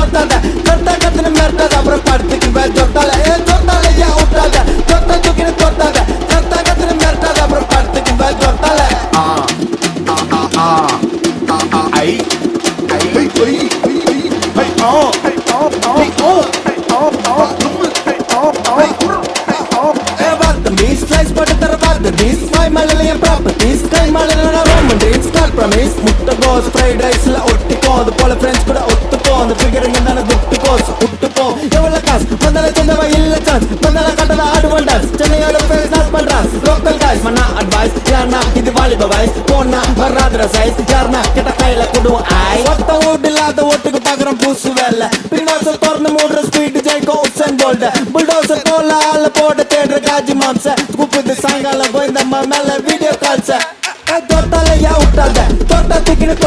தொட்டாத தொட்டா கத்துன்னு மிரட்டாத அப்புறம் படுத்துக்கு மேல் தொட்டால தொட்டால ஏன் விட்டாத தொட்டா தூக்கின்னு தொட்டாத தொட்டா கத்துன்னு மிரட்டாத அப்புறம் படுத்துக்கு மேல் தொட்டால ஐ ஐ ஐ ஐ Slice butter the beast, my Malayan properties, Sky Malayan Roman days, start promise, Muttagos, fried rice, la Ottico, the Polar Friends could Ottico, the figuring and then a Gutticos, Uttico, Yavalakas, Mandala Chandava Illachans, Mandala Katana Advantas, Chennai out of face, not Madras, local guys, Mana advice, Yarna, Hidivali Bavais, Kona, Varadra size, Yarna, Ketakaila Kudu, I, what the wood, the Ottico Pagram Pusuvella, Pinos, Torna Motor, Speed, Jaco, and Boulder, Bulldozer, Cola, La Porta, Tedra Gaji Mamsa, the Sangala going the Mamala video culture. I thought I lay out of that. Thought I think it